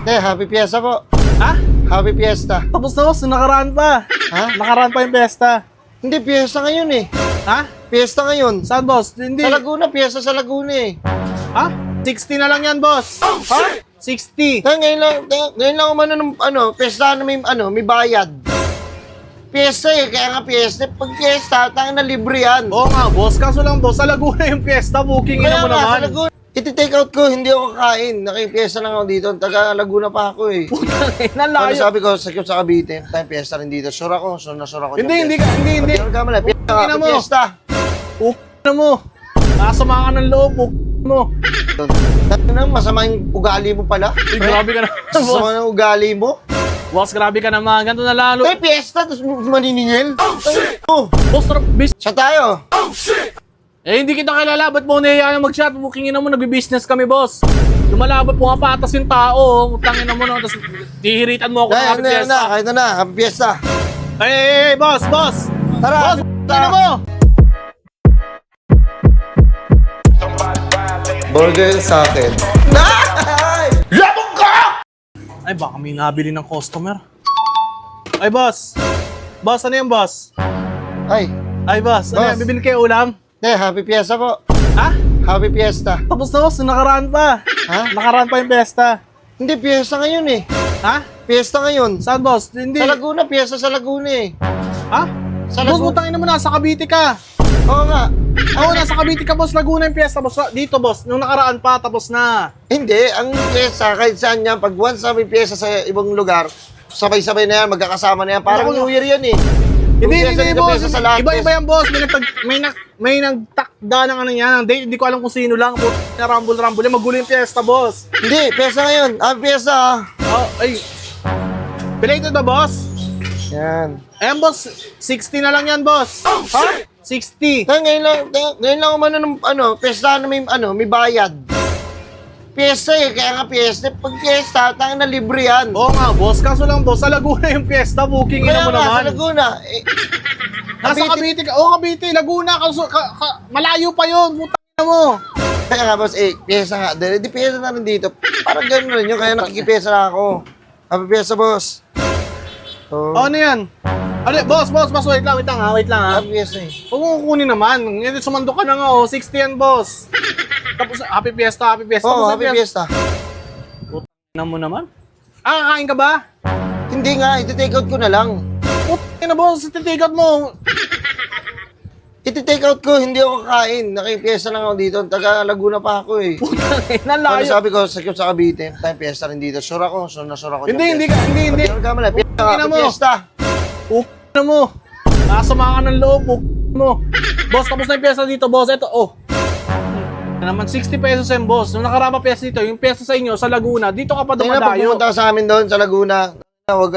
Happy Fiesta po. Ha? Happy Fiesta. Tapos na boss, nakaraan pa. Ha? Nakaraan pa yung piyesta. Hindi, Fiesta ngayon eh. Ha? Fiesta ngayon. Saan boss? Hindi. Sa Laguna, Fiesta sa Laguna eh. Ha? 60 na lang yan boss. Ha? 60. Ngayon lang Fiesta na may bayad. Fiesta eh, kaya nga Fiesta. Pag Fiesta, tanga na libre yan. Oo nga boss, kaso lang boss, sa Laguna yung piyesta, booking Kaya mo nga, sa naman. Laguna. Iti-take out ko, hindi ako kakain. Naki-fiesta lang ako dito. Taga Laguna pa ako eh. Putang ina, Ano layo. sabi ko sa Cavite, tayong fiesta rin dito. Sure ako ako. Hindi. Hindi ka mali. Fiesta Tingnan mo. Fiesta. Na mo. Nasama ka ng loob, mo. Ano, masama yung ugali mo pala. Uy, grabe ka naman, boss. Masama ng ugali mo. Boss, grabe ka naman. Ganito na lalo. Tay, fiesta, tapos maniningil. Oh, Boss, siya tayo. hindi kita kilala. Ba't mo nahihayaan mag-chat? Bookingin na mo, nagbi-business kami, boss. Lumalabot mo nga patas yung tao. Utangin na mo na. Tapos dihiritan mo ako ng happy fiesta. Kahit na, happy fiesta. Hey, boss. Tara, Boss, tingnan mo. Burger sa akin. Labog ka! Ay, baka may nabili ng customer. Ay, boss. Boss, ano yung boss? Ay, boss. Ano Boss. yan? Bibili kayo ulam? Happy fiesta po. Ha? Happy fiesta. Tapos na, boss. Nakaraan pa. Ha? Nakaraan pa yung piyesta. Hindi, fiesta ngayon eh. Ha? Fiesta ngayon. Saan, boss? Hindi. Sa Laguna, fiesta sa Laguna eh. Ha? Sa Boss, Laguna. mutangin naman, nasa Cavite ka. Oo nga. Oo, nasa Cavite ka, boss. Laguna yung piyesta, boss. Dito, boss. Nung nakaraan pa, tapos na. Hindi, ang fiesta, kahit saan yan, pag once na may fiesta sa ibang lugar, sabay-sabay na yan, magkakasama na yan. Parang Ano ko- New Year yan eh. Hindi, Yung fiesta, boss. fiesta sa lahat, Iba-iba yan, boss. May nagtakda ng ano yan. Ng date. Hindi ko alam kung sino lang. Na rumble. Magulo yung piyesta, boss. Hindi, fiesta ngayon. Fiesta ah. Oh, ay. Belated ba, boss? Yan. Ayan, boss. 60 na lang yan, boss. Ha? 60. Ngayon lang fiesta na may bayad. Fiesta eh, kaya nga fiesta. Pag fiesta, tanga na libre yan. Oo nga, boss. Kaso lang, boss, sa Laguna yung piyesta, booking Kaya mo nga, sa naman. Laguna. Eh, Nasa Cavite ka. Oo, Cavite, Laguna. Malayo pa yun. Putang ina mo. kaya nga boss, fiesta nga. Di fiesta na rin dito. Parang gano'n rin yun, kaya nakikipiesta na ako. Happy fiesta, boss. So, Ano yan? Ano, boss, wait lang ha. happy fiesta eh. Huwag mo kukunin naman. Ngayon, sumando ka na nga, oh. 60 yan, boss. Tapos, happy fiesta. Oo, Tapos, happy fiesta. na mo naman. Kakain ka ba? Hindi nga, iti-take out ko na lang. Putang ina, boss. Titigat mo. Iti-take out ko, hindi ako kakain. Nakipiesta lang ako dito. Taga Laguna pa ako eh. Putang ina, Ano layo. sabi ko sa Cavite, tayong fiesta rin dito. Sure ako ako. Hindi. Hindi ka mali. Tingnan mo. Fiesta. Na mo. Nasama ka ng loob, mo. Boss, tapos na yung pyesa dito, boss. Ito, oh. Ito naman, 60 pesos yan, boss. Nung nakarama pyesa dito, yung pyesa sa inyo, sa Laguna, dito ka pa Tingnan pag dumadayo. pumunta ka sa amin doon sa Laguna, wag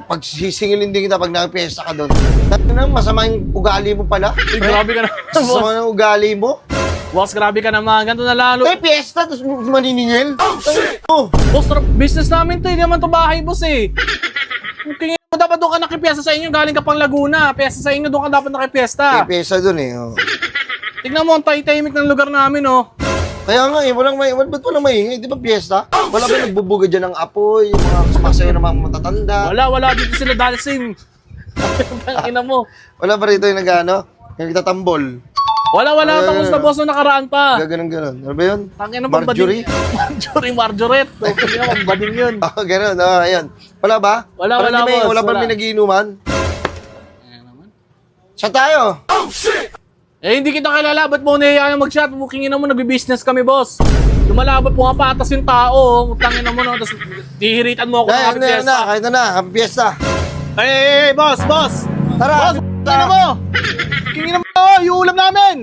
pag sisingilin din kita pag nakapiesta ka doon. Tingnan, masama yung ugali mo pala. Uy, grabe ka naman, boss. Masama yung ugali mo. Boss, grabe ka naman. Ganito na lalo. Tay, fiesta, tapos maniningil. Oh, Boss, business namin to. Hindi naman to bahay, boss eh. Kung mo dapat doon ka nakipiyesta sa inyo, galing ka pang Laguna. Piyesta sa inyo, doon ka dapat nakipiyesta. fiesta doon eh. Oh. Tignan mo, ang tahimik ng lugar namin, oh. Kaya nga eh, ba't walang maingay? Di ba fiesta? Wala ba nagbubuga dyan ng apoy, yung mga sumasayo ng mga matatanda? Wala dito sila dancing. Tangina mo. Wala ba rito yung nag-ano? Yung nagtatambol? Wala. Tapos na, boss, nung nakaraan pa. Ganon. Ano ba yun? Tangina, Marjorie? Marjorie. Tangina, pambading yun. Oh, ganon. Oh, ayun. Wala ba? Wala, Parang boss. Wala ba Wala. may nagiinuman? Siya tayo. Hindi kita kilala. Ba't mo nahihayaan mag-chat? Bookingin na mo, nagbi-business kami, boss. Lumalabot mo nga patas yung tao. Utangin na mo na. Tapos dihiritan mo ako ng happy fiesta. Kahit na. Happy fiesta. Hey, boss. Tara. Boss, tingnan mo. Bookingin na mo, yung ulam namin.